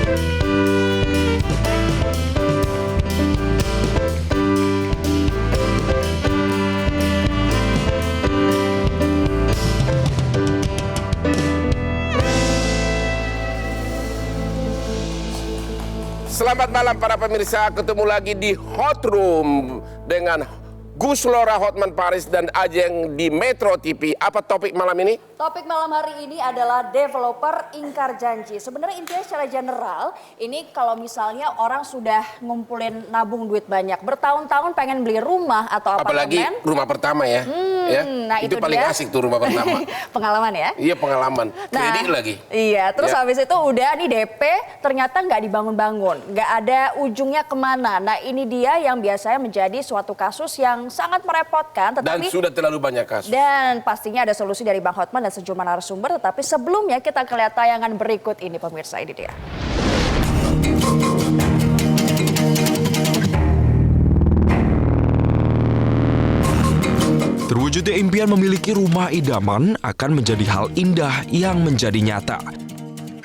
Selamat malam para pemirsa, ketemu lagi di Hot Room dengan Gus Lora Hotman Paris dan Ajeng di Metro TV. Apa topik malam ini? Topik malam hari ini adalah developer ingkar janji. Sebenarnya intinya secara general, ini kalau misalnya orang sudah ngumpulin nabung duit banyak, bertahun-tahun pengen beli rumah atau apartemen. Apalagi rumah pertama ya. Nah itu paling dia. asik tuh rumah pertama. Pengalaman ya? Iya pengalaman, kredit lagi. Iya, terus habis itu udah nih DP ternyata nggak dibangun-bangun, nggak ada ujungnya kemana. Nah ini dia yang biasanya menjadi suatu kasus yang sangat merepotkan. Dan sudah terlalu banyak kasus. Dan pastinya ada solusi dari Bang Hotman dan sejumlah narasumber. Tetapi sebelumnya kita lihat tayangan berikut ini pemirsa, ini dia. Terwujudnya impian memiliki rumah idaman akan menjadi hal indah yang menjadi nyata.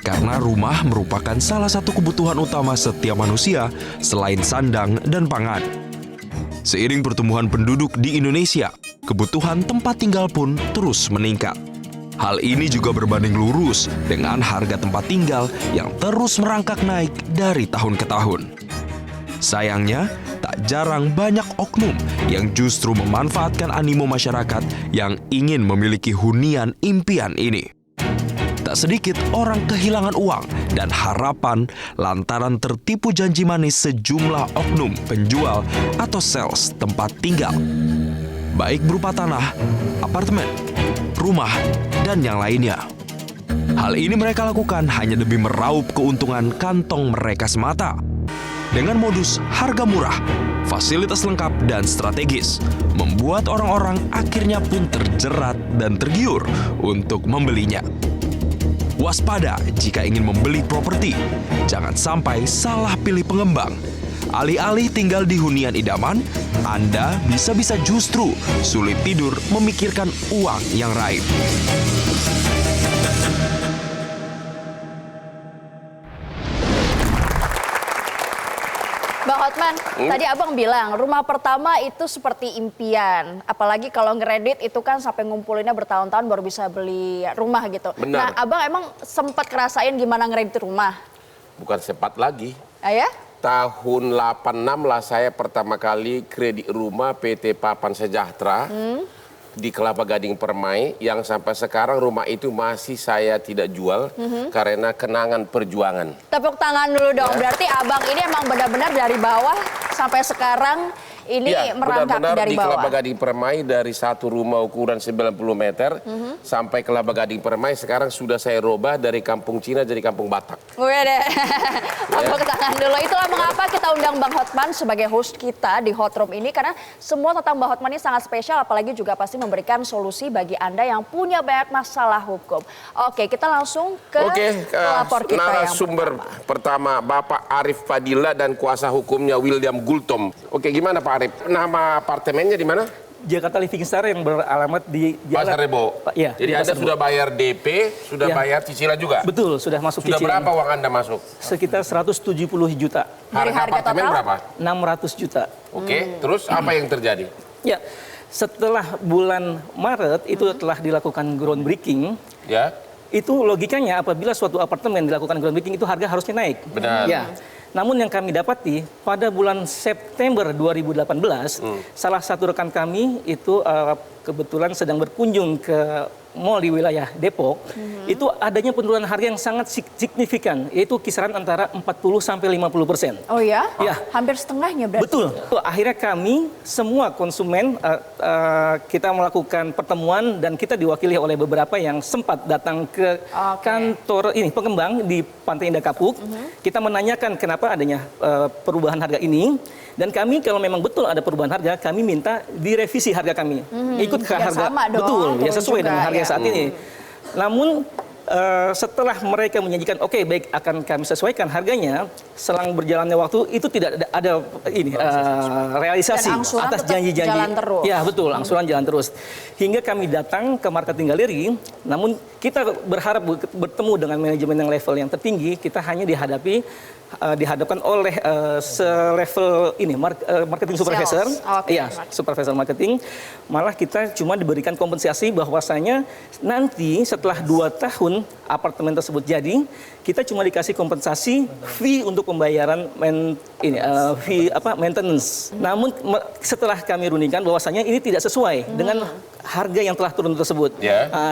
Karena rumah merupakan salah satu kebutuhan utama setiap manusia selain sandang dan pangan. Seiring pertumbuhan penduduk di Indonesia, kebutuhan tempat tinggal pun terus meningkat. Hal ini juga berbanding lurus dengan harga tempat tinggal yang terus merangkak naik dari tahun ke tahun. Sayangnya, tak jarang banyak oknum yang justru memanfaatkan animo masyarakat yang ingin memiliki hunian impian ini. Tak sedikit orang kehilangan uang dan harapan lantaran tertipu janji manis sejumlah oknum penjual atau sales tempat tinggal. Baik berupa tanah, apartemen, rumah, dan yang lainnya. Hal ini mereka lakukan hanya demi meraup keuntungan kantong mereka semata. Dengan modus harga murah, fasilitas lengkap dan strategis, membuat orang-orang akhirnya pun terjerat dan tergiur untuk membelinya. Waspada jika ingin membeli properti, jangan sampai salah pilih pengembang. Alih-alih tinggal di hunian idaman, Anda bisa-bisa justru sulit tidur memikirkan uang yang raib. Bang Hotman, tadi abang bilang rumah pertama itu seperti impian. Apalagi kalau ngeredit itu kan sampai ngumpulinnya bertahun-tahun baru bisa beli rumah gitu. Benar. Nah abang emang sempat ngerasain gimana ngeredit rumah? Bukan sempat lagi. Ya? Tahun 86 lah saya pertama kali kredit rumah PT Papan Sejahtera di Kelapa Gading Permai, yang sampai sekarang rumah itu masih saya tidak jual karena kenangan perjuangan. Tepuk tangan dulu dong, berarti abang ini emang benar-benar dari bawah sampai sekarang ini merangkak dari bawah. Di Kelapa Gading Permai dari satu rumah ukuran 90 meter sampai Kelapa Gading Permai, sekarang sudah saya robah dari kampung Cina jadi kampung Batak. Wede, tepuk tangan dulu. Itulah mengapa kita undang Bang Hotman sebagai host kita di Hot Room ini, karena semua tentang Bang Hotman ini sangat spesial, apalagi juga pasti memberikan solusi bagi Anda yang punya banyak masalah hukum. Oke, kita langsung ke pelapor kita narasumber pertama Bapak Arif Fadila dan kuasa hukumnya William Gultom. Oke, gimana Pak Arif? Nama apartemennya di mana? Jakarta Living Star yang beralamat di Pasar Rebo. Ya, jadi Anda sudah bayar DP, sudah bayar cicilan juga? Betul, sudah masuk cicilan. Sudah berapa uang Anda masuk? Sekitar 170 juta. Dari harga apartemen total? Berapa? 600 juta. Oke, terus apa yang terjadi? Ya, setelah bulan Maret itu telah dilakukan groundbreaking. Ya. Itu logikanya apabila suatu apartemen dilakukan groundbreaking itu harga harusnya naik. Benar. Ya. Namun yang kami dapati pada bulan September 2018, salah satu rekan kami itu kebetulan sedang berkunjung ke mal di wilayah Depok, itu adanya penurunan harga yang sangat signifikan, yaitu kisaran antara 40-50%. Oh ya? Ya. Hampir setengahnya berarti. Betul. Akhirnya kami semua konsumen kita melakukan pertemuan dan kita diwakili oleh beberapa yang sempat datang ke kantor ini pengembang di Pantai Indah Kapuk. Kita menanyakan kenapa adanya perubahan harga ini, dan kami kalau memang betul ada perubahan harga, kami minta direvisi harga kami. Ikut ke harga sama dong, betul, ya sesuai dengan harga saat ini. Namun setelah mereka menjanjikan oke baik akan kami sesuaikan harganya, selang berjalannya waktu itu tidak ada realisasi Dan angsuran atas tetap janji-janji. jalan terus. Ya betul, angsuran jalan terus. Hingga kami datang ke marketing galeri, namun kita berharap bertemu dengan manajemen yang level yang tertinggi, kita hanya dihadapkan oleh selevel ini marketing supervisor, Oke. supervisor marketing. Malah kita cuma diberikan kompensasi bahwasanya nanti setelah 2 tahun apartemen tersebut jadi, kita cuma dikasih kompensasi fee untuk pembayaran maintenance. Namun setelah kami rundingkan bahwasanya ini tidak sesuai dengan harga yang telah turun tersebut,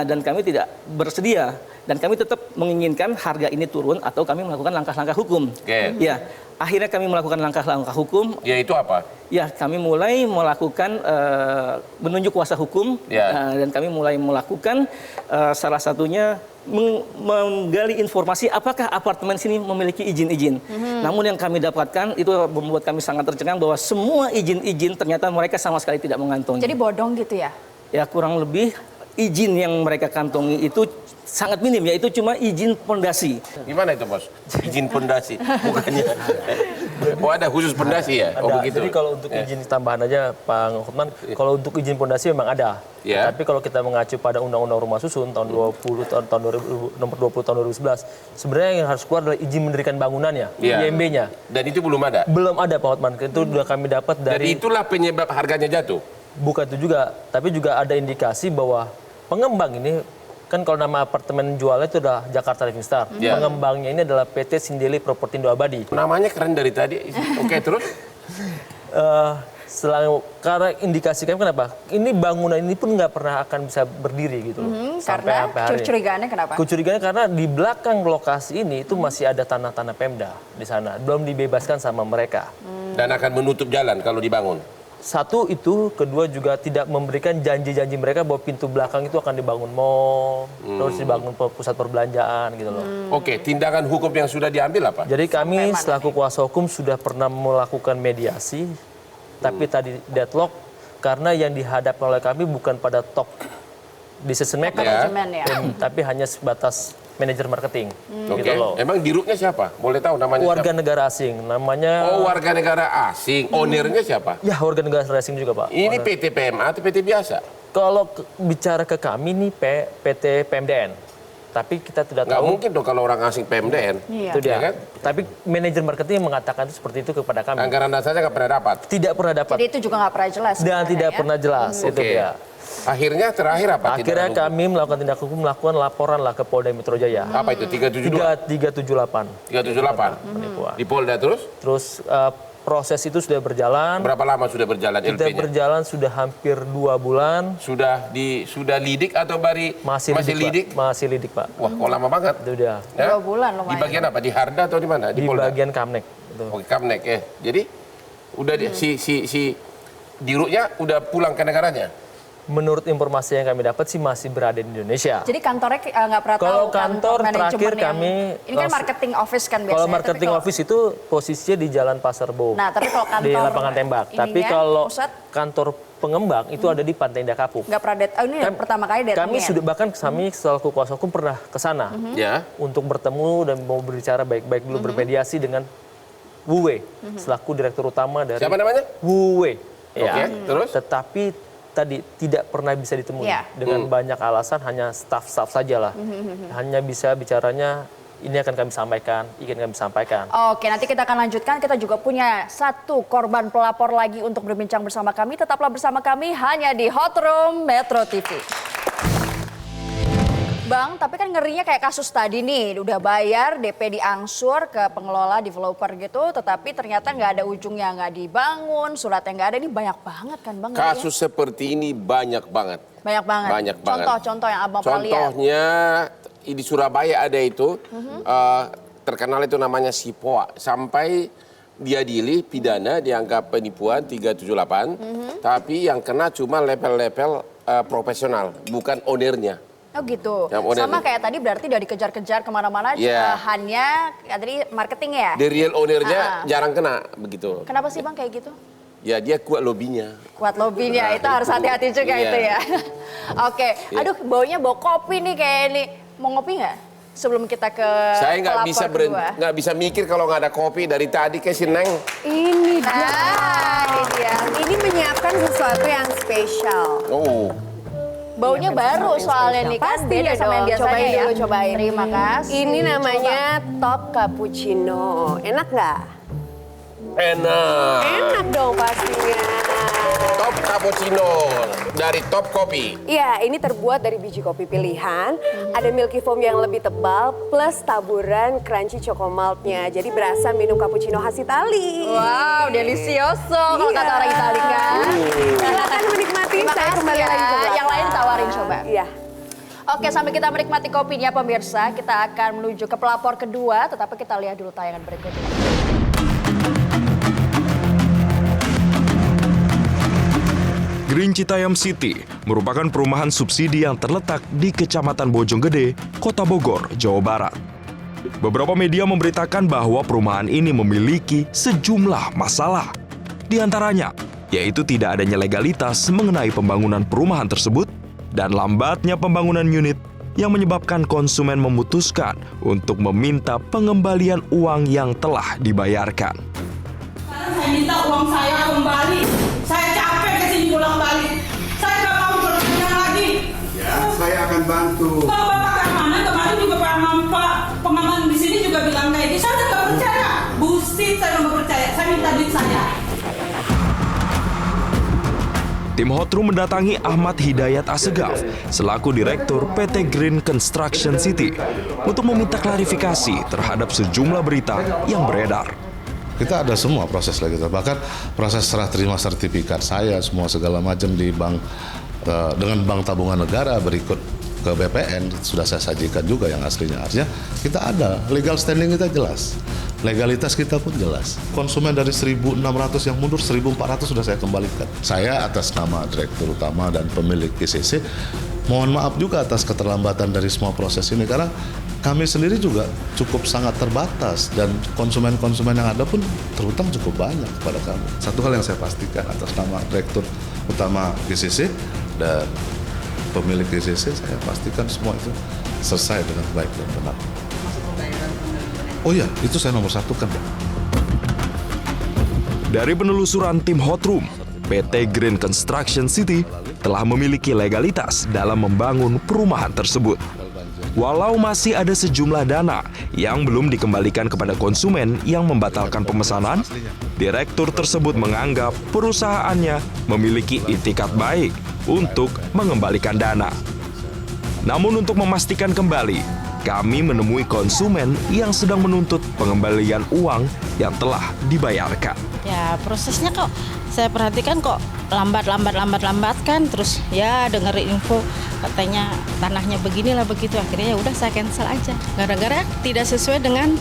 dan kami tidak bersedia. Dan kami tetap menginginkan harga ini turun atau kami melakukan langkah-langkah hukum. Ya, akhirnya kami melakukan langkah-langkah hukum. Yaitu apa? Ya, kami mulai melakukan menunjuk kuasa hukum, dan kami mulai melakukan salah satunya menggali informasi apakah apartemen sini memiliki izin-izin. Namun yang kami dapatkan itu membuat kami sangat tercengang bahwa semua izin-izin ternyata mereka sama sekali tidak mengantongi. Jadi bodong gitu ya? Ya kurang lebih izin yang mereka kantongi itu sangat minim, yaitu cuma izin pondasi. Gimana itu bos? Izin pondasi, bukannya? Oh ada khusus pondasi ya? Oh Ada. begitu. Jadi kalau untuk izin tambahan aja Pak Hotman, kalau untuk izin pondasi memang ada. Ya. Tapi kalau kita mengacu pada Undang-Undang Rumah Susun tahun 20 nomor 20 tahun 2011, sebenarnya yang harus keluar adalah izin mendirikan bangunannya, IMB-nya. Dan itu belum ada? Belum ada Pak Hotman, itu sudah kami dapat Dan dari... itulah penyebab harganya jatuh? Bukan itu juga, tapi juga ada indikasi bahwa pengembang ini, kan kalau nama apartemen jualnya itu adalah Jakarta Living Star. Pengembangnya ini adalah PT Sindeli Propertindo Abadi. Namanya keren dari tadi. Oke, terus? Karena indikasi kami kenapa? Ini bangunan ini pun nggak pernah akan bisa berdiri gitu loh. Karena hari ini. curigaannya kenapa? Kecurigaannya karena di belakang lokasi ini itu masih ada tanah-tanah Pemda di sana. Belum dibebaskan sama mereka. Dan akan menutup jalan kalau dibangun? Satu itu, kedua juga tidak memberikan janji-janji mereka bahwa pintu belakang itu akan dibangun mall, terus dibangun pusat perbelanjaan gitu loh. Oke, tindakan hukum yang sudah diambil apa? Jadi kami selaku kuasa hukum sudah pernah melakukan mediasi, tapi tadi deadlock karena yang dihadapkan oleh kami bukan pada top decision maker, Manajemen ya. tapi hanya sebatas manajer marketing. Oke, Gitu loh. emang dirutnya siapa? Boleh tahu namanya Warga siapa? negara asing, namanya... Oh, warga negara asing. Ownernya siapa? Ya, warga negara asing juga Pak. Ini PT PMA atau PT biasa? Kalau bicara ke kami nih PT PMDN, tapi kita tidak Nggak tahu. mungkin dong kalau orang asing PMDN. Iya. Itu dia. Ya kan? Tapi manajer marketing mengatakan itu seperti itu kepada kami. Anggaran dasarnya nggak pernah dapat. Tidak pernah dapat Jadi itu juga nggak pernah jelas. dan sebenarnya tidak ya. pernah jelas itu Oke. dia. Akhirnya terakhir apa? Akhirnya tindakan kami melakukan tindak hukum, melakukan laporan lah ke Polda Metro Jaya. hukum? Apa itu? 372? 378 378? penipuan. Di Polda terus? Terus proses itu sudah berjalan. Berapa lama sudah berjalan Kita LP-nya? berjalan sudah hampir 2 bulan. Sudah lidik atau Masih lidik, Pak. Masih lidik Pak. Wah, kok lama banget. Itu dia. Ya? 2 bulan Di lumayan. bagian apa? Di Harda atau di mana? Di Polda? bagian Kamnek. Itu. Oke, Kamnek ya. Jadi udah si dirutnya udah pulang ke negaranya. Menurut informasi yang kami dapat sih masih berada di Indonesia. Jadi kantornya nggak pernah Kalau tahu kantor manajemen terakhir yang- kami ini kan marketing office kan biasanya. Kalau tapi marketing kalau- office itu posisinya di Jalan Pasar Bo. Nah, tapi kalau kantor di lapangan tembak. ininya, Tapi kalau pusat? kantor pengembang itu ada di Pantai Indah Kapuk. nggak pernah ini pertama kali datangnya. Kami sudah bahkan kami selaku kuasa hukum pernah ke sana Ya. untuk bertemu dan mau berbicara baik-baik dulu bermediasi dengan Wuwe selaku direktur utama dari Siapa namanya? Wuwe. Oke, terus? Tetapi tadi tidak pernah bisa ditemui Ya. dengan banyak alasan, hanya staff saja lah. Hanya bisa bicaranya ini akan kami sampaikan, ingin kami sampaikan. Oke, nanti kita akan lanjutkan. Kita juga punya satu korban pelapor lagi untuk berbincang bersama kami. Tetaplah bersama kami hanya di Hot Room Metro TV. Bang, tapi kan ngerinya kayak kasus tadi nih, udah bayar DP diangsur ke pengelola developer gitu, tetapi ternyata nggak ada ujungnya, nggak dibangun, suratnya nggak ada. Ini banyak banget kan Bang? ngerinya? Kasus seperti ini banyak banget. Banyak banget. Banyak banget. Contoh yang Abang pernah lihat. Contohnya di Surabaya ada itu, terkenal itu namanya Sipoa. Sampai diadili pidana dianggap penipuan 378, tapi yang kena cuma level-level profesional, bukan ownernya. Oh gitu. Yang owner Sama nih. kayak tadi berarti udah dikejar-kejar kemana-mana, Iya. hanya tadi marketing ya? The real ownernya jarang kena begitu. Kenapa sih Bang kayak gitu? Ya dia kuat lobbynya. Kuat lobbynya, Nah, itu harus itu. hati-hati juga Iya. itu ya. Oke, Iya. aduh baunya bau kopi nih kayak ini. Mau ngopi nggak? sebelum kita ke Saya nggak bisa pelapor kedua. nggak bisa mikir kalau nggak ada kopi dari tadi ke Neng. Ini dia. Ini dia. Ini menyiapkan sesuatu yang spesial. Oh, Baunya baru soalnya nih kan, Pasti beda ya sama yang dong. biasanya Cobain ya. dulu, cobain. Terima kasih. Ini namanya top cappuccino. Enak nggak? enak. Enak dong pastinya. Top cappuccino dari Top Kopi. Iya, ini terbuat dari biji kopi pilihan. Ada milky foam yang lebih tebal plus taburan crunchy chocomaltnya. Jadi berasa minum cappuccino khas Itali. Wow, delicioso kalau kata orang Itali kan. Silakan menikmati. Terima Saya kasih kembali ya. lagi ke belakang. Yang lain tawarin coba. Iya. Oke, sampai kita menikmati kopinya pemirsa, kita akan menuju ke pelapor kedua, tetapi kita lihat dulu tayangan berikutnya. Green Citayam City merupakan perumahan subsidi yang terletak di Kecamatan Bojonggede, Kota Bogor, Jawa Barat. Beberapa media memberitakan bahwa perumahan ini memiliki sejumlah masalah. Di antaranya, yaitu tidak adanya legalitas mengenai pembangunan perumahan tersebut dan lambatnya pembangunan unit yang menyebabkan konsumen memutuskan untuk meminta pengembalian uang yang telah dibayarkan. Saya minta uang saya kembali. Saya capek kesini bolak-balik. Saya nggak mau bekerja lagi. Ya, saya akan bantu. Kalau Bapak keamanan kemarin juga Pak pengaman di sini juga bilang kayak gitu. Saya nggak percaya. Bullshit, saya nggak percaya. Saya minta duit saya. Tim Hotrum mendatangi Ahmad Hidayat Assegaf selaku Direktur PT Green Construction City untuk meminta klarifikasi terhadap sejumlah berita yang beredar. Kita ada semua proses lagi, bahkan proses serah terima sertifikat saya semua segala macam di bank dengan Bank Tabungan Negara berikut ke BPN sudah saya sajikan juga yang aslinya. Artinya kita ada legal standing, kita jelas, legalitas kita pun jelas. Konsumen dari 1.600 yang mundur 1.400 sudah saya kembalikan. Saya atas nama Direktur Utama dan pemilik GCC mohon maaf juga atas keterlambatan dari semua proses ini karena kami sendiri juga cukup sangat terbatas dan konsumen-konsumen yang ada pun terutang cukup banyak kepada kami. Satu hal yang saya pastikan atas nama Direktur Utama GCC dan pemilik GCC, saya pastikan semua itu selesai dengan baik dan benar. Oh iya, itu saya nomor satukan. Dari penelusuran tim Hotrum, PT Green Construction City telah memiliki legalitas dalam membangun perumahan tersebut. Walau masih ada sejumlah dana yang belum dikembalikan kepada konsumen yang membatalkan pemesanan, direktur tersebut menganggap perusahaannya memiliki itikat baik untuk mengembalikan dana. Namun untuk memastikan kembali, kami menemui konsumen yang sedang menuntut pengembalian uang yang telah dibayarkan. Ya prosesnya kok saya perhatikan kok lambat kan, terus ya dengerin info katanya tanahnya beginilah begitu, akhirnya ya udah saya cancel aja gara-gara tidak sesuai dengan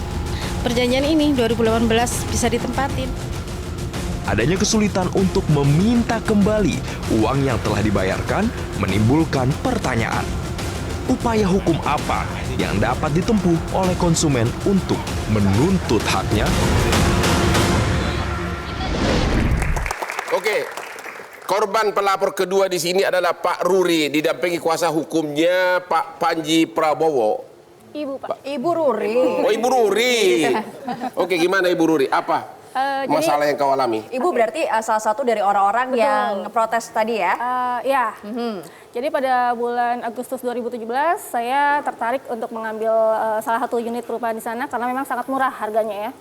perjanjian ini 2018 bisa ditempatin. Adanya kesulitan untuk meminta kembali uang yang telah dibayarkan menimbulkan pertanyaan. Upaya hukum apa yang dapat ditempuh oleh konsumen untuk menuntut haknya? Oke, korban pelapor kedua di sini adalah Pak Ruri, didampingi kuasa hukumnya Pak Panji Prabowo. Ibu, Pak. Ibu Ruri. Oh, Ibu Ruri. Oke, gimana Ibu Ruri? Apa masalah yang kau alami? Ibu berarti salah satu dari orang-orang yang protes tadi ya? Ya, jadi pada bulan Agustus 2017 saya tertarik untuk mengambil salah satu unit perumahan di sana karena memang sangat murah harganya ya.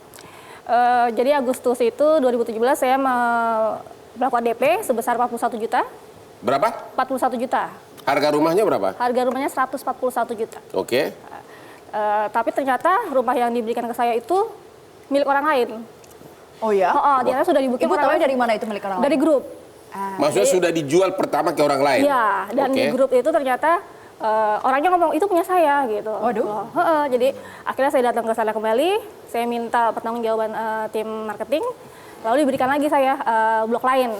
Jadi Agustus itu 2017 saya melakukan DP sebesar 41 juta. Berapa? 41 juta. Harga rumahnya berapa? Harga rumahnya 141 juta. Oke. Tapi ternyata rumah yang diberikan ke saya itu milik orang lain. Oh ya? Ternyata sudah dibuka. Ibu tahu dari mana itu milik orang lain? Dari grup. Maksudnya sudah dijual pertama ke orang lain? Iya, dan di grup itu ternyata orangnya ngomong itu punya saya gitu. Waduh. Jadi akhirnya saya datang ke sana kembali, saya minta pertanggungjawaban tim marketing lalu diberikan lagi saya blok lain.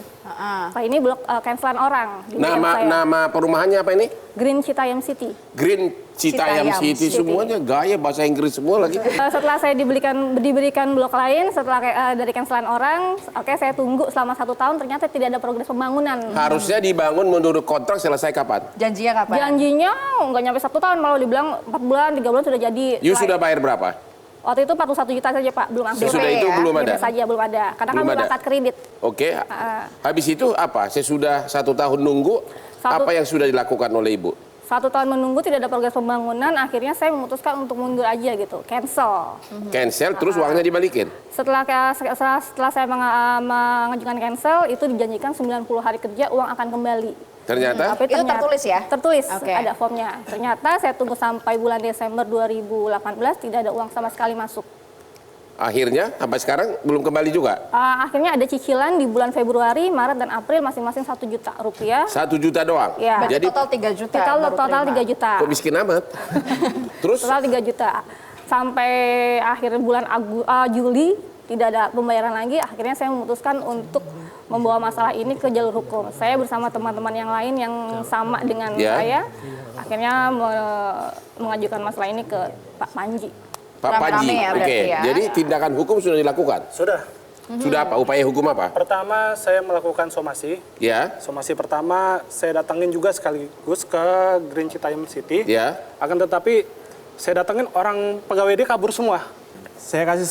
Setelah ini blok cancelan orang. Nama perumahannya apa ini? Green Citayam City. Green Citayam City, semuanya gaya bahasa Inggris semua lagi. Setelah saya diberikan blok lain, setelah dari cancelan orang, saya tunggu selama 1 tahun, ternyata tidak ada progres pembangunan. Harusnya dibangun menurut kontrak selesai kapan? Janjinya kapan? Janjinya nggak nyampe 1 tahun, malah dibilang 4 bulan, 3 bulan sudah jadi. You sudah bayar berapa? Waktu itu 41 juta saja Pak, belum aktif. Sesudah itu belum ada? Saja belum ada, karena kan belum angkat kredit. Oke, habis itu apa? Sesudah 1 tahun nunggu, apa yang sudah dilakukan oleh Ibu? 1 tahun menunggu tidak ada progres pembangunan, akhirnya saya memutuskan untuk mundur aja gitu, cancel. Cancel, terus uangnya dibalikin? Setelah saya mengajukan cancel, itu dijanjikan 90 hari kerja uang akan kembali. Ternyata? Itu tertulis ya? Tertulis, Oke. ada formnya. Ternyata saya tunggu sampai bulan Desember 2018, tidak ada uang sama sekali masuk. Akhirnya sampai sekarang belum kembali juga? Akhirnya ada cicilan di bulan Februari, Maret, dan April masing-masing 1 juta rupiah. 1 juta doang? Ya. Jadi total 3 juta. Total 3 juta. Kok miskin amat? Terus? Total 3 juta. Sampai akhir bulan Juli tidak ada pembayaran lagi, akhirnya saya memutuskan untuk membawa masalah ini ke jalur hukum. Saya bersama teman-teman yang lain yang sama dengan saya, akhirnya mengajukan masalah ini ke Pak Panji. Pak Panji, oke. Jadi tindakan hukum sudah dilakukan? Sudah. Sudah apa? Upaya hukum apa? Pertama saya melakukan somasi. Ya. Somasi pertama saya datangin juga sekaligus ke Green Citayam City. Ya. Akan tetapi saya datangin orang pegawai dia kabur semua. Saya kasih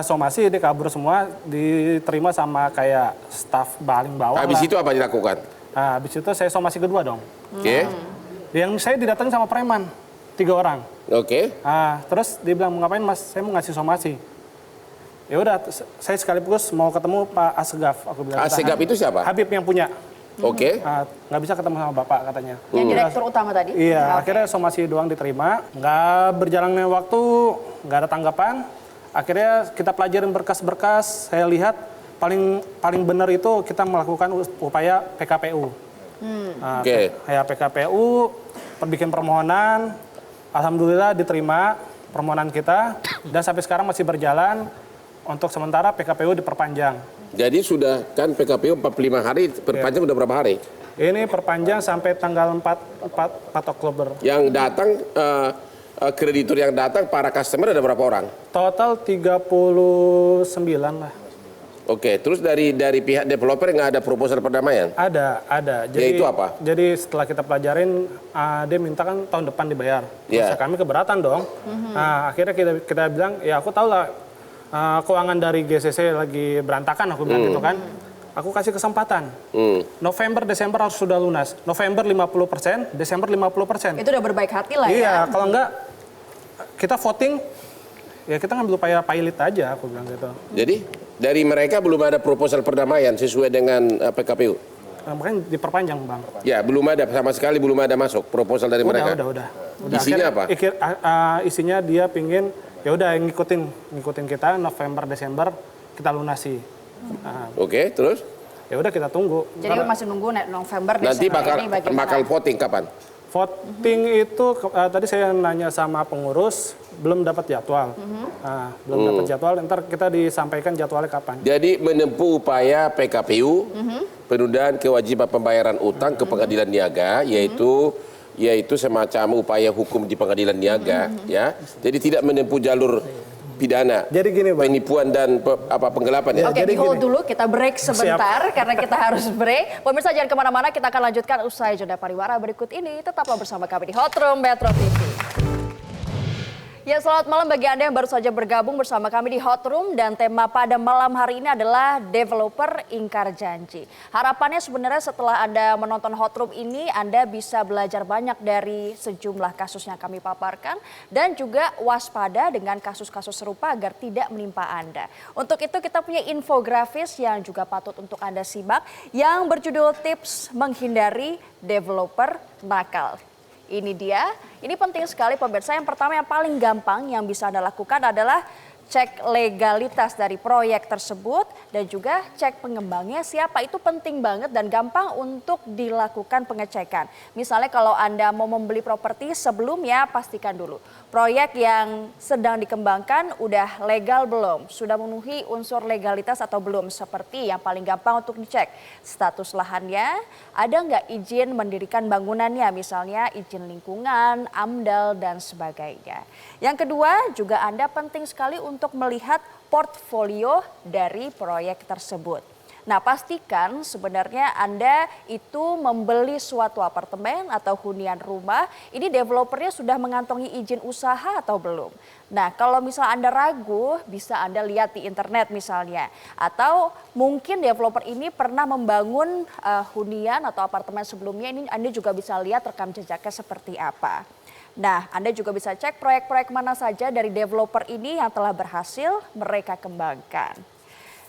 somasi, dia kabur semua, diterima sama kayak staf paling bawah. Habis itu apa dilakukan? Nah, habis itu saya somasi kedua dong. Oke. Yang saya didatangin sama preman, 3 orang. Oke. Nah, terus dia bilang, mau ngapain Mas? Saya mau ngasih somasi. Ya udah, saya sekaligus mau ketemu Pak Asegaf. Aku bilang. Asegaf itu siapa? Habib yang punya. Oke. Nggak bisa ketemu sama Bapak katanya. Yang direktur utama tadi? Iya, akhirnya somasi doang diterima. Nggak berjalannya waktu, nggak ada tanggapan. Akhirnya kita pelajarin berkas-berkas. Saya lihat paling benar itu kita melakukan upaya PKPU. Oke. Ya PKPU, bikin permohonan. Alhamdulillah diterima permohonan kita dan sampai sekarang masih berjalan. Untuk sementara PKPU diperpanjang. Jadi sudah kan PKPU 45 hari, perpanjang udah berapa hari? Ini perpanjang sampai tanggal 4 Oktober. Yang datang, kreditur yang datang, para customer ada berapa orang? Total 39 lah. Oke, terus dari pihak developer nggak ada proposal perdamaian? Ada. Jadi, itu apa? Jadi setelah kita pelajarin, dia minta kan tahun depan dibayar. Terus kami keberatan dong. Nah, akhirnya kita bilang, ya aku tahu lah keuangan dari GCC lagi berantakan, aku bilang gitu kan. Aku kasih kesempatan. November, Desember harus sudah lunas. November 50%, Desember 50%. Itu udah berbaik hati lah ya. Iya, kalau enggak kita voting, ya kita ngambil upaya pilot aja, aku bilang gitu. Jadi dari mereka belum ada proposal perdamaian sesuai dengan PKPU? Makanya diperpanjang, Bang. Ya, belum ada sama sekali, belum ada masuk proposal dari mereka? Udah. Isinya apa? Isinya dia pingin, ya udah ngikutin kita November, Desember kita lunasi. Oke, terus? Ya udah kita tunggu. Jadi masih nunggu November, Nanti Desember ini bagaimana? bakal voting kapan? Voting itu tadi saya nanya sama pengurus, belum dapat jadwal. Belum dapat jadwal, ntar kita disampaikan jadwalnya kapan. Jadi menempuh upaya PKPU, penundaan kewajiban pembayaran utang ke pengadilan niaga, yaitu semacam upaya hukum di pengadilan niaga, ya. Jadi tidak menempuh jalur pidana. Jadi gini, Bang. Penipuan dan penggelapan ya. Oke, di hold dulu, kita break sebentar karena kita harus break. Pemirsa jangan kemana-mana, kita akan lanjutkan usai jeda pariwara berikut ini. Tetaplah bersama kami di Hot Room Metro TV. Ya, selamat malam bagi Anda yang baru saja bergabung bersama kami di Hot Room, dan tema pada malam hari ini adalah developer ingkar janji. Harapannya sebenarnya setelah Anda menonton Hot Room ini, Anda bisa belajar banyak dari sejumlah kasus yang kami paparkan dan juga waspada dengan kasus-kasus serupa agar tidak menimpa Anda. Untuk itu kita punya infografis yang juga patut untuk Anda simak yang berjudul Tips Menghindari Developer Nakal. Ini dia, ini penting sekali pemirsa. Yang pertama yang paling gampang yang bisa Anda lakukan adalah cek legalitas dari proyek tersebut dan juga cek pengembangnya siapa. Itu penting banget dan gampang untuk dilakukan pengecekan. Misalnya kalau Anda mau membeli properti, sebelumnya pastikan dulu proyek yang sedang dikembangkan udah legal belum? Sudah memenuhi unsur legalitas atau belum? Seperti yang paling gampang untuk dicek status lahannya, ada nggak izin mendirikan bangunannya, misalnya izin lingkungan, AMDAL, dan sebagainya. Yang kedua, juga Anda penting sekali untuk melihat portfolio dari proyek tersebut. Nah, pastikan sebenarnya Anda itu membeli suatu apartemen atau hunian rumah, ini developernya sudah mengantongi izin usaha atau belum. Nah, kalau misalnya Anda ragu, bisa Anda lihat di internet misalnya. Atau mungkin developer ini pernah membangun hunian atau apartemen sebelumnya, ini Anda juga bisa lihat rekam jejaknya seperti apa. Nah, Anda juga bisa cek proyek-proyek mana saja dari developer ini yang telah berhasil mereka kembangkan.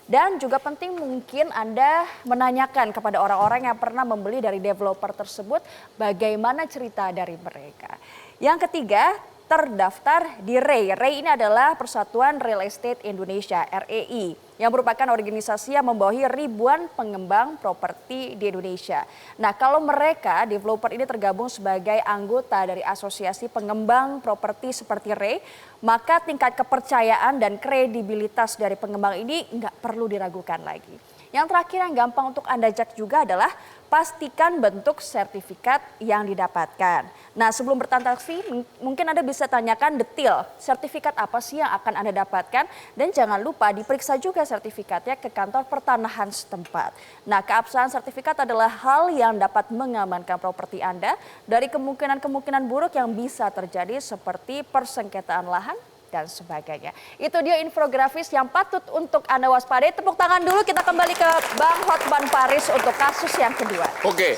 Dan juga penting mungkin Anda menanyakan kepada orang-orang yang pernah membeli dari developer tersebut bagaimana cerita dari mereka. Yang ketiga, terdaftar di REI. REI ini adalah Persatuan Real Estate Indonesia, REI, yang merupakan organisasi yang membawahi ribuan pengembang properti di Indonesia. Nah, kalau mereka, developer ini tergabung sebagai anggota dari asosiasi pengembang properti seperti REI, maka tingkat kepercayaan dan kredibilitas dari pengembang ini nggak perlu diragukan lagi. Yang terakhir yang gampang untuk Anda cek juga adalah pastikan bentuk sertifikat yang didapatkan. Nah, sebelum bertransaksi mungkin Anda bisa tanyakan detail sertifikat apa sih yang akan Anda dapatkan, dan jangan lupa diperiksa juga sertifikatnya ke kantor pertanahan setempat. Nah, keabsahan sertifikat adalah hal yang dapat mengamankan properti Anda dari kemungkinan-kemungkinan buruk yang bisa terjadi seperti persengketaan lahan dan sebagainya. Itu dia infografis yang patut untuk Anda waspadai. Tepuk tangan dulu, kita kembali ke Bang Hotman Paris untuk kasus yang kedua. Oke,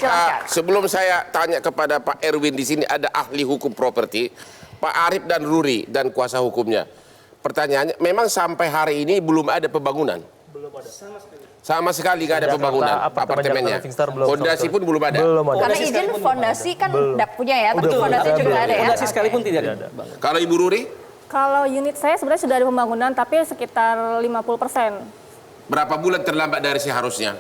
sebelum saya tanya kepada Pak Erwin di sini, ada ahli hukum properti, Pak Arif dan Ruri dan kuasa hukumnya. Pertanyaannya, memang sampai hari ini belum ada pembangunan? Belum ada. Sama sekali nggak ada pembangunan apartemennya. Fondasi pun belum ada. Karena izin fondasi kan punya ya, tapi fondasi juga ada ya. Fondasi sekalipun tidak ada. Kalau Ibu Ruri? Kalau unit saya sebenarnya sudah ada pembangunan, tapi sekitar 50%. Berapa bulan terlambat dari seharusnya?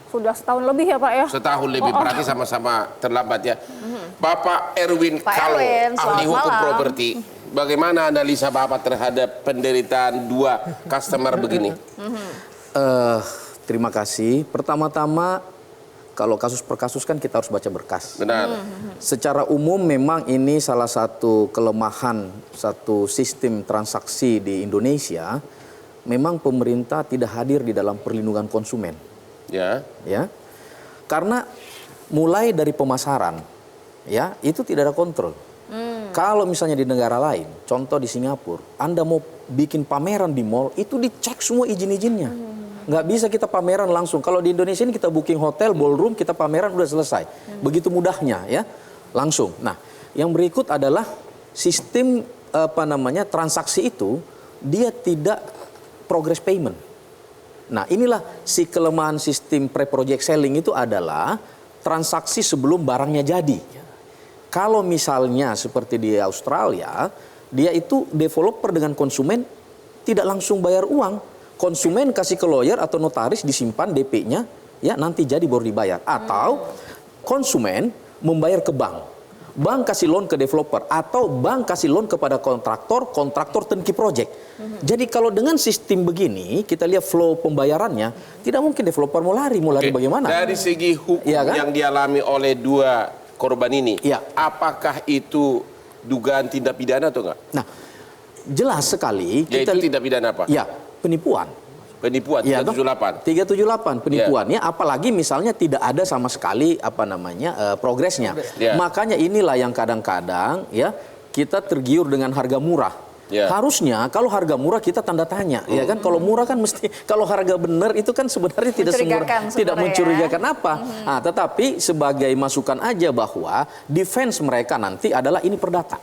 Sudah setahun lebih ya Pak ya? Setahun lebih, berarti sama-sama terlambat ya. Bapak Erwin, kalau ahli hukum properti, bagaimana analisa Bapak terhadap penderitaan dua customer begini? Terima kasih. Pertama-tama, kalau kasus per kasus kan kita harus baca berkas. Benar. Secara umum memang ini salah satu kelemahan satu sistem transaksi di Indonesia. Memang pemerintah tidak hadir di dalam perlindungan konsumen. Ya. Karena mulai dari pemasaran, ya itu tidak ada kontrol. Kalau misalnya di negara lain, contoh di Singapura, Anda mau bikin pameran di mall, itu dicek semua izin-izinnya. Nggak bisa kita pameran langsung. Kalau di Indonesia ini kita booking hotel, ballroom, kita pameran udah selesai. Begitu mudahnya ya, langsung. Nah, yang berikut adalah sistem transaksi itu dia tidak progress payment. Nah, inilah si kelemahan sistem pre-project selling itu adalah transaksi sebelum barangnya jadi. Kalau misalnya seperti di Australia, dia itu developer dengan konsumen tidak langsung bayar uang. Konsumen kasih ke lawyer atau notaris, disimpan DP-nya, ya nanti jadi baru dibayar. Atau konsumen membayar ke bank. Bank kasih loan ke developer atau bank kasih loan kepada kontraktor turnkey project. Jadi kalau dengan sistem begini, kita lihat flow pembayarannya, tidak mungkin developer mau lari bagaimana? Dari segi hukum yang dialami oleh dua korban ini, apakah itu dugaan tindak pidana atau enggak? Nah, jelas sekali. Yaitu tindak pidana apa? Ya, penipuan. Penipuan 378. 378 penipuannya, apalagi misalnya tidak ada sama sekali progresnya. Makanya inilah yang kadang-kadang ya kita tergiur dengan harga murah. Harusnya kalau harga murah kita tanda tanya, ya kan? Kalau murah kan mesti, kalau harga benar itu kan sebenarnya tidak mencurigakan apa. Nah, tetapi sebagai masukan aja bahwa defense mereka nanti adalah ini perdata.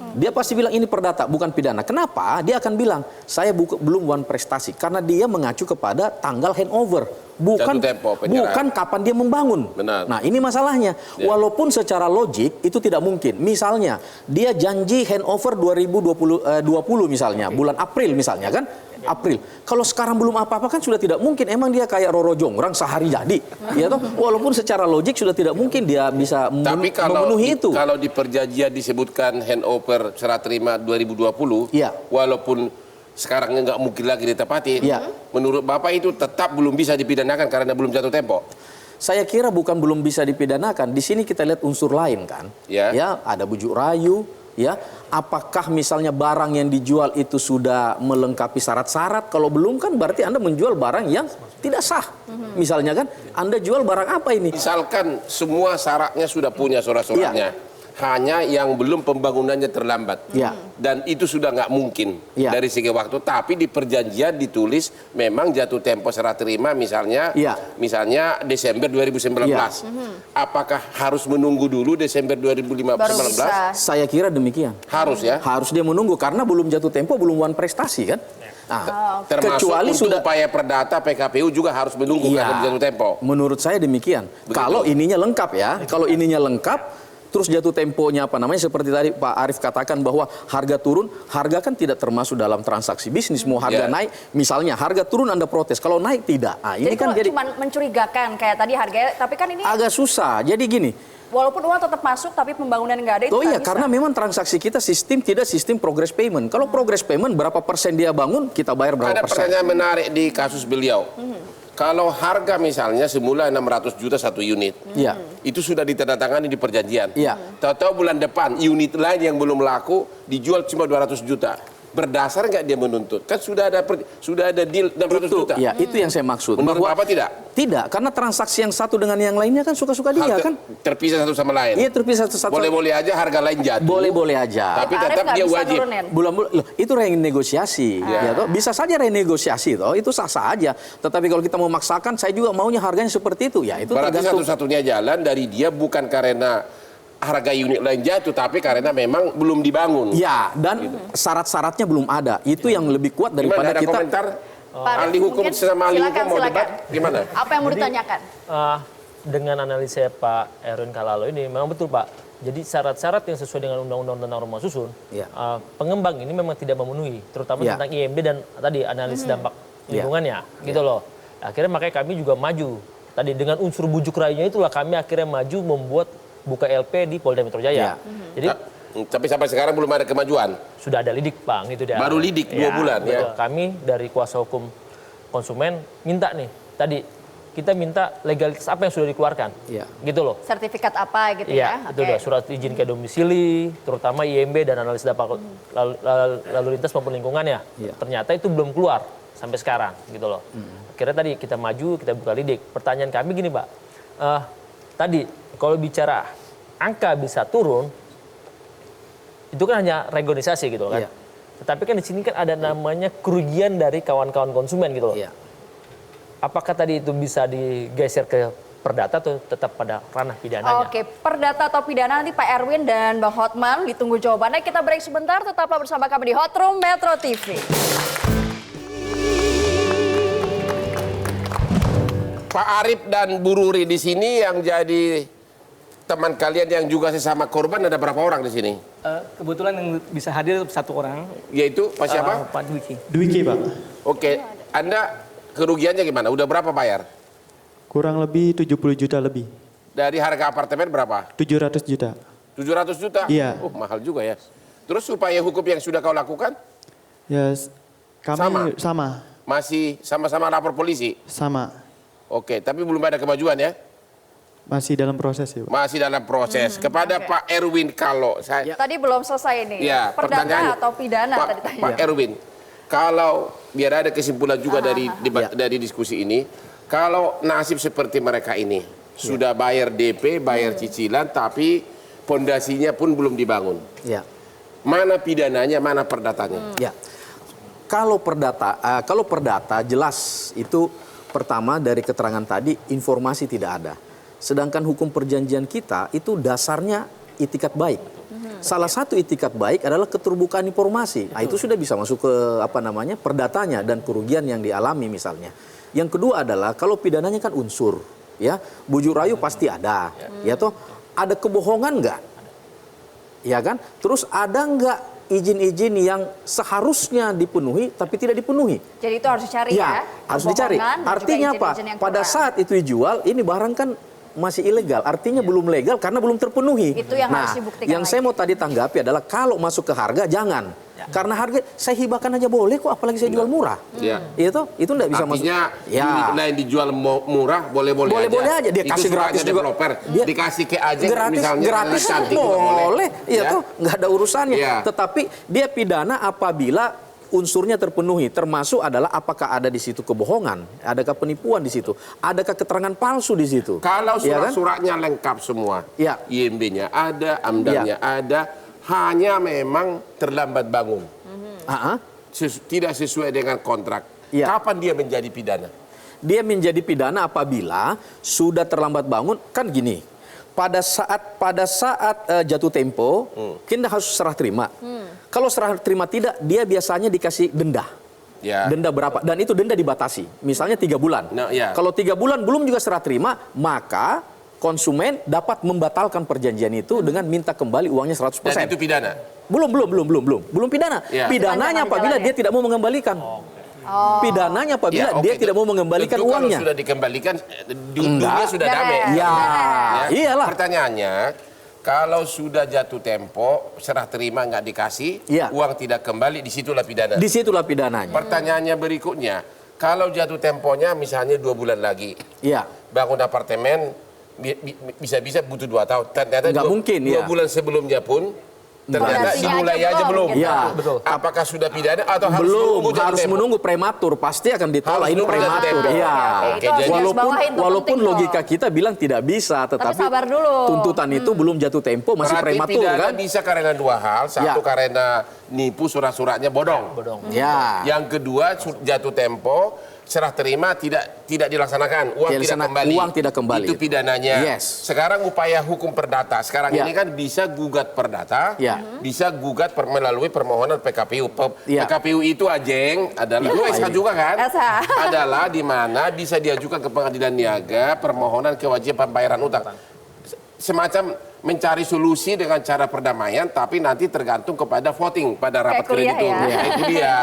Dia pasti bilang ini perdata, bukan pidana. Kenapa? Dia akan bilang, saya belum prestasi. Karena dia mengacu kepada tanggal handover. Jatuh tempo, penyerahan. bukan kapan dia membangun. Benar. Nah, ini masalahnya. Walaupun secara logik itu tidak mungkin. Misalnya, dia janji handover 2020 misalnya, bulan April misalnya kan? April. Kalau sekarang belum apa-apa kan sudah tidak mungkin. Emang dia kayak Roro Jonggrang sehari jadi. Ya toh? Walaupun secara logik sudah tidak mungkin dia bisa memenuhi itu. Kalau di perjanjian disebutkan handover serah terima 2020, walaupun sekarang nggak mungkin lagi ditepati, menurut Bapak itu tetap belum bisa dipidanakan karena belum jatuh tempo? Saya kira bukan belum bisa dipidanakan. Di sini kita lihat unsur lain kan. Ya, ada bujuk rayu. Ya, apakah misalnya barang yang dijual itu sudah melengkapi syarat-syarat? Kalau belum kan berarti Anda menjual barang yang tidak sah. Misalnya kan, Anda jual barang apa ini? Misalkan semua syaratnya sudah punya surat-suratnya. Hanya yang belum pembangunannya terlambat. Dan itu sudah nggak mungkin dari segi waktu. Tapi di perjanjian ditulis memang jatuh tempo serah terima misalnya Desember 2019. Apakah harus menunggu dulu Desember 2019? Saya kira demikian. Harus ya? Harus dia menunggu karena belum jatuh tempo, belum wan prestasi kan? Nah, termasuk kecuali untuk sudah upaya perdata PKPU juga harus menunggu karena jatuh tempo. Menurut saya demikian. Kalau ininya lengkap ya, kalau ininya lengkap. Terus jatuh temponya apa namanya seperti tadi Pak Arief katakan bahwa harga turun, harga kan tidak termasuk dalam transaksi bisnis. Mau harga naik, misalnya harga turun Anda protes, kalau naik tidak. Nah, ini kan jadi cuma mencurigakan kayak tadi harganya, tapi kan ini agak susah. Jadi gini. Walaupun uang tetap masuk, tapi pembangunan nggak ada itu. Oh iya, karena memang transaksi kita tidak sistem progress payment. Kalau progress payment berapa persen dia bangun, kita bayar berapa persen. Ada pertanyaan menarik di kasus beliau. Kalau harga misalnya semula 600 juta satu unit, itu sudah ditandatangani di perjanjian. Tahu-tahu bulan depan unit lain yang belum laku dijual cuma 200 juta. Berdasar nggak dia menuntut? Kan sudah ada deal 600 juta. Ya, itu yang saya maksud. Menurut Bapak tidak? Tidak, karena transaksi yang satu dengan yang lainnya kan suka-suka dia kan. Terpisah satu sama lain. Iya, terpisah satu. Boleh-boleh aja harga lain jatuh. Boleh-boleh aja. Tapi tetap dia wajib. Loh, itu renegosiasi. Ya, toh? Bisa saja renegosiasi toh, itu sah-sah aja. Tetapi kalau kita memaksakan, saya juga maunya harganya seperti itu. Ya, itu berarti satu-satunya jalan dari dia bukan karena harga unit lain jatuh, tapi karena memang belum dibangun. Ya, dan syarat-syaratnya belum ada. Itu yang lebih kuat daripada ada kita. Komentar? Ahli hukum sama ahli hukum mau debat gimana? Apa yang mau ditanyakan? Dengan analisa Pak Erwin Kalalo ini memang betul Pak. Jadi syarat-syarat yang sesuai dengan Undang-Undang tentang Rumah Susun, pengembang ini memang tidak memenuhi, terutama tentang IMB dan tadi analisis dampak lingkungannya, gitu loh. Akhirnya makanya kami juga maju. Tadi dengan unsur bujuk rayunya itulah kami akhirnya maju membuat buka LP di Polda Metro Jaya. Jadi tapi sampai sekarang belum ada kemajuan. Sudah ada lidik Bang, itu dia. Baru lidik 2 bulan ya. Kami dari kuasa hukum konsumen minta nih, tadi kita minta legalitas apa yang sudah dikeluarkan. Gitu loh. Sertifikat apa gitu ya? Itu udah surat izin ke domisili, terutama IMB dan analisis dampak lalu lintas maupun lingkungannya. Ternyata itu belum keluar sampai sekarang gitu loh. Akhirnya tadi kita maju, kita buka lidik. Pertanyaan kami gini Pak, tadi kalau bicara angka bisa turun, itu kan hanya renegosiasi gitu kan. Tetapi kan di sini kan ada namanya kerugian dari kawan-kawan konsumen gitu loh. Apakah tadi itu bisa digeser ke perdata atau tetap pada ranah pidananya? Oke, perdata atau pidana nanti Pak Erwin dan Bang Hotman ditunggu jawabannya. Kita break sebentar, tetaplah bersama kami di Hot Room Metro TV. Pak Arief dan Bu Ruri di sini yang jadi teman kalian yang juga sesama korban ada berapa orang di sini? Kebetulan yang bisa hadir satu orang. Yaitu Pak siapa? Pak Dwiki. Dwiki Pak. Oke, Anda kerugiannya gimana? Udah berapa bayar? Kurang lebih 70 juta lebih. Dari harga apartemen berapa? 700 juta. 700 juta? Iya. Mahal juga ya. Terus upaya hukum yang sudah kau lakukan? Ya, kami sama. Masih sama-sama lapor polisi? Sama. Oke, tapi belum ada kemajuan ya? Masih dalam proses ya Pak. Masih dalam proses. Kepada Pak Erwin Kallo. Tadi belum selesai nih. Ya, perdata atau pidana tadi tanya. Pak Erwin, kalau biar ada kesimpulan juga dari diskusi ini, kalau nasib seperti mereka ini sudah bayar DP, bayar cicilan, tapi pondasinya pun belum dibangun. Mana pidananya, mana perdatanya? Kalau perdata jelas itu pertama dari keterangan tadi informasi tidak ada. Sedangkan hukum perjanjian kita itu dasarnya itikat baik. Salah satu itikat baik adalah keterbukaan informasi. Nah, itu sudah bisa masuk ke perdatanya dan kerugian yang dialami misalnya. Yang kedua adalah kalau pidananya kan unsur, ya bujuk rayu pasti ada, ya toh ada kebohongan nggak, ya kan? Terus ada nggak izin-izin yang seharusnya dipenuhi tapi tidak dipenuhi? Jadi itu harus dicari ya? Harus dicari. Kebohongan dan juga Artinya apa? izin-izin yang Pada kurang. saat itu dijual, ini barang kan masih ilegal, artinya belum legal karena belum terpenuhi. Itu yang nah, harus dibuktikan yang saya mau tadi tanggapi adalah kalau masuk ke harga jangan. Karena harga saya hibahkan aja boleh kok, apalagi saya jual murah. Ya. Itu enggak bisa masuk. Artinya unit lain dijual murah boleh-boleh aja. Boleh-boleh aja. Dia Itu kasih gratis juga. developer. Dia dikasih ke aja gratis, misalnya gratis cantik juga boleh. Iya Ya. tuh, nggak ada urusannya. Ya. Tetapi dia pidana apabila unsurnya terpenuhi, termasuk adalah apakah ada di situ kebohongan, adakah penipuan di situ, adakah keterangan palsu di situ. Kalau Ya kan? surat-suratnya lengkap semua, Ya. IMB-nya ada, AMDAL-nya ada, hanya memang terlambat bangun. Tidak sesuai dengan kontrak. Ya. Kapan dia menjadi pidana? Dia menjadi pidana apabila sudah terlambat bangun, kan gini. Pada saat jatuh tempo, kita harus serah terima. Kalau serah terima tidak, dia biasanya dikasih denda. Ya. Denda berapa? Dan itu denda dibatasi. Misalnya 3 bulan. Nah, ya. Kalau 3 bulan belum juga serah terima, maka konsumen dapat membatalkan perjanjian itu dengan minta kembali uangnya 100%. Dan itu pidana? Belum pidana. Ya. Pidananya apabila dia tidak mau mengembalikan. Pidananya apabila dia tidak mau mengembalikan tentu uangnya. Kalau sudah dikembalikan, dunia sudah damai. Ya, iyalah. Pertanyaannya, kalau sudah jatuh tempo, serah terima nggak dikasih, uang tidak kembali, disitulah pidana. Disitulah pidananya. Pertanyaannya berikutnya, kalau jatuh temponya misalnya 2 bulan lagi, bangun apartemen, bisa-bisa butuh 2 tahun. Ternyata nggak mungkin, 2 bulan sebelumnya pun, ternyata dimulai aja belum. Ya. Apakah sudah pidana atau harus belum, menunggu harus tempo? menunggu prematur, pasti akan ditolak. Harus Ini menunggu prematur. tempo. Ya. Oke, jadi Walaupun logika kita bilang tidak bisa, tetapi sabar dulu. tuntutan itu belum jatuh tempo, masih Berarti prematur pidana kan? bisa karena 2 hal. Satu karena nipu, surat-suratnya bodong. Ya. Yang kedua jatuh tempo, serah terima tidak dilaksanakan, uang tidak kembali. Itu pidananya. Yes. Sekarang upaya hukum perdata. Sekarang ini kan bisa gugat perdata, bisa gugat melalui permohonan PKPU. PKPU itu Ajeng adalah lu SH juga kan? Adalah di mana bisa diajukan ke pengadilan niaga permohonan kewajiban pembayaran utang. Semacam mencari solusi dengan cara perdamaian, tapi nanti tergantung kepada voting pada rapat kreditur. Ya. Itu dia.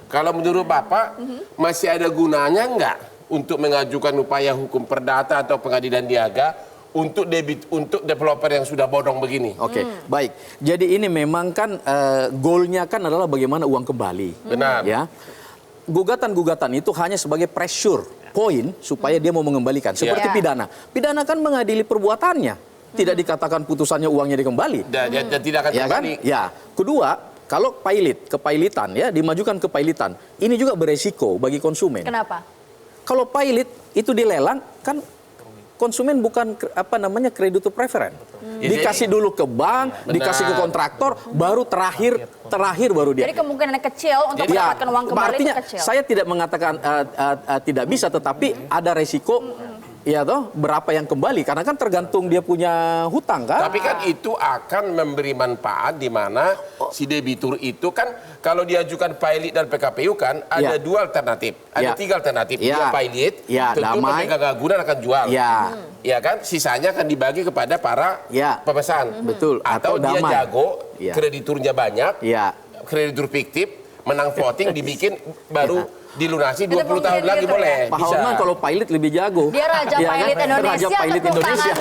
Kalau menurut Bapak, masih ada gunanya nggak untuk mengajukan upaya hukum perdata atau pengadilan niaga untuk developer yang sudah bodong begini? Oke, baik. Jadi ini memang kan goalnya kan adalah bagaimana uang kembali. Benar. Ya. Gugatan-gugatan itu hanya sebagai pressure point supaya dia mau mengembalikan. Seperti pidana. Pidana kan mengadili perbuatannya. Tidak dikatakan putusannya uangnya dikembali. Dan tidak akan kembali. Kan? Ya. Kedua, kalau kepailitan ya, dimajukan kepailitan, ini juga beresiko bagi konsumen. Kenapa? Kalau pailit itu dilelang, kan konsumen bukan kreditur preferen. Dikasih dulu ke bank, dikasih ke kontraktor, baru terakhir baru dia. Jadi kemungkinan kecil untuk mendapatkan uang kembali artinya, itu kecil. saya tidak mengatakan tidak bisa, tetapi ada resiko. Ya toh, berapa yang kembali? Karena kan tergantung dia punya hutang kan. Tapi kan itu akan memberi manfaat di mana si debitur itu kan kalau diajukan pailit dan PKPU kan ada 2 alternatif. Ada 3 alternatif. Dia pailit, tentu pemegang agunan akan jual. Ya kan, sisanya akan dibagi kepada para pemesan. Betul. Atau dia damai. jago, krediturnya banyak, kreditur fiktif, menang voting dibikin baru dilunasi 20 tahun lagi boleh. Pak Hotman kalau pilot lebih jago. Dia raja pilot Indonesia. Raja pilot Indonesia.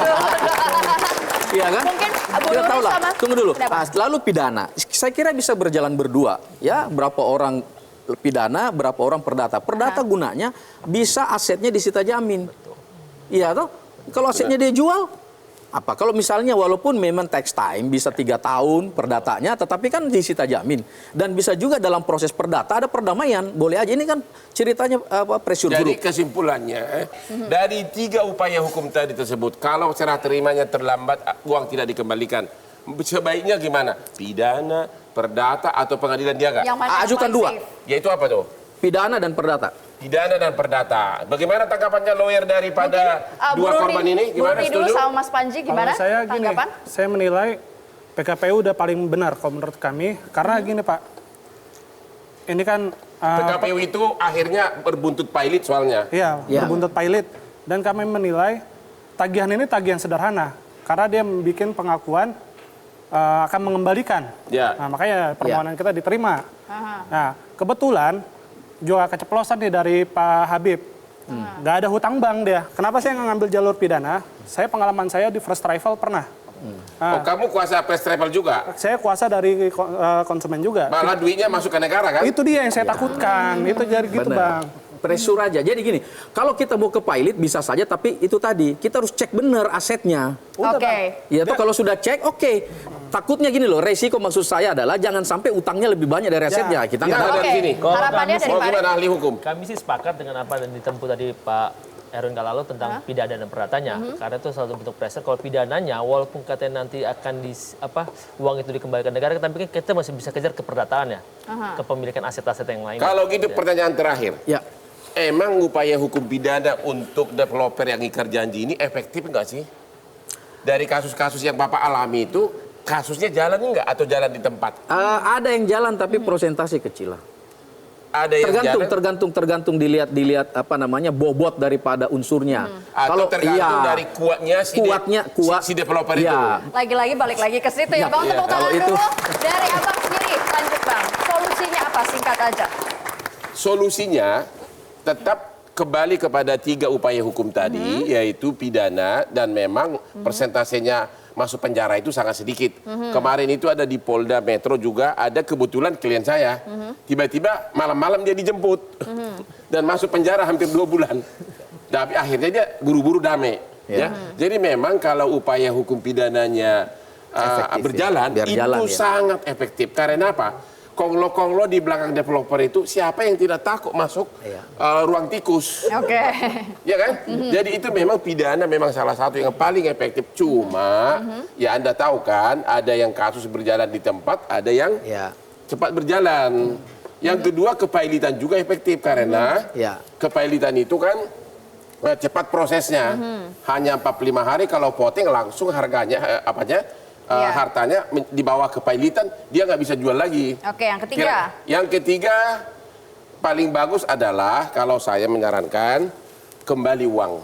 Iya kan? Mungkin kita tahu lah. Tunggu dulu. Lalu pidana. Saya kira bisa berjalan berdua. Ya, berapa orang pidana, berapa orang perdata. Perdata gunanya bisa asetnya disita jamin. Iya toh? Kalau asetnya dia jual, apa? Kalau misalnya walaupun memang tax time bisa 3 tahun perdatanya, tetapi kan disita jamin. Dan bisa juga dalam proses perdata ada perdamaian. Boleh aja, ini kan ceritanya pressure Jadi group. kesimpulannya, dari 3 upaya hukum tadi tersebut, kalau serah terimanya terlambat, uang tidak dikembalikan, sebaiknya gimana? Pidana, perdata, atau pengadilan niaga? Ajukan 2. Yaitu apa tuh? Pidana dan perdata. Pidana dan perdata. Bagaimana tanggapannya lawyer daripada 2 korban ini? Gimana, dulu setuju? sama Mas Panji gimana? Kalau saya gini, tanggapan? saya menilai PKPU udah paling benar kalau menurut kami. Karena gini Pak, ini kan PKPU itu akhirnya berbuntut pilot soalnya. Iya, berbuntut pilot. Dan kami menilai tagihan ini tagihan sederhana. Karena dia membuat pengakuan akan mengembalikan. Nah, makanya permohonan kita diterima. Nah, kebetulan juga keceplosan nih dari Pak Habib. Nggak ada hutang bank dia. Kenapa saya nggak ngambil jalur pidana? Saya pengalaman saya di First Travel pernah. Kamu kuasa First Travel juga? Saya kuasa dari konsumen juga. Malah duitnya masuk ke negara kan? Itu dia yang saya takutkan. Itu jadi gitu Bang. Pressure aja. Jadi gini, kalau kita mau ke pilot bisa saja, tapi itu tadi kita harus cek benar asetnya. Ya tuh kalau sudah cek, oke. Takutnya gini loh, resiko maksud saya adalah jangan sampai utangnya lebih banyak dari asetnya. Kita nggak dari sini. Harapannya dari gimana ahli hukum? Kami sih sepakat dengan apa yang ditempuh tadi Pak Erwin Kalalo tentang pidana dan perdatanya, karena itu salah satu bentuk pressure. Kalau pidananya, walaupun katanya nanti akan uang itu dikembalikan negara, tapi kan kita masih bisa kejar keperdataannya, kepemilikan aset-aset yang lain. Kalau gitu pertanyaan terakhir, ya, emang upaya hukum pidana untuk developer yang ingkar janji ini efektif nggak sih? Dari kasus-kasus yang Bapak alami itu, kasusnya jalan nggak atau jalan di tempat? Ada yang jalan tapi persentase kecil lah. Ada yang tergantung dilihat apa namanya bobot daripada unsurnya. Kalau tergantung dari kuatnya si developer itu. Lagi-lagi balik lagi ke situ ya Bang. Tepuk tangan dulu dari Abang sendiri. Lanjut Bang. Solusinya apa? Singkat aja. Solusinya tetap kembali kepada 3 upaya hukum tadi, yaitu pidana dan memang persentasenya masuk penjara itu sangat sedikit. Kemarin itu ada di Polda Metro juga ada kebetulan klien saya. Tiba-tiba malam-malam dia dijemput dan masuk penjara hampir 2 bulan. Tapi akhirnya dia buru-buru damai. Ya. Jadi memang kalau upaya hukum pidananya berjalan itu sangat efektif. Karena apa? Konglo-konglo di belakang developer itu siapa yang tidak takut masuk ruang tikus? Ya kan? Jadi itu memang pidana memang salah satu yang paling efektif. Cuma ya Anda tahu kan ada yang kasus berjalan di tempat, ada yang cepat berjalan. Yang kedua kepailitan juga efektif karena kepailitan itu kan cepat prosesnya. Hanya 45 hari kalau voting langsung harganya hartanya di bawah kepailitan, dia nggak bisa jual lagi. Oke, yang ketiga? Yang ketiga, paling bagus adalah kalau saya menyarankan kembali uang.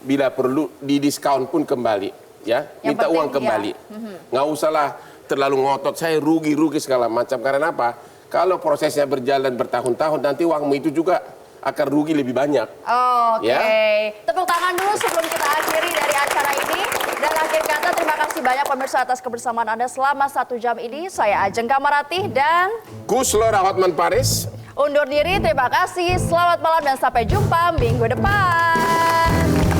Bila perlu didiskon pun kembali. Ya, minta uang kembali. Nggak usahlah terlalu ngotot, saya rugi-rugi segala macam. Karena apa? Kalau prosesnya berjalan bertahun-tahun, nanti uangmu itu juga akan rugi lebih banyak. Tepuk tangan dulu sebelum kita akhiri dari acara ini. Dan akhir kata, terima kasih banyak pemirsa atas kebersamaan Anda selama 1 jam ini. Saya Ajeng Kamaratih dan Gus Lora Hotman Paris. Undur diri, terima kasih. Selamat malam dan sampai jumpa minggu depan.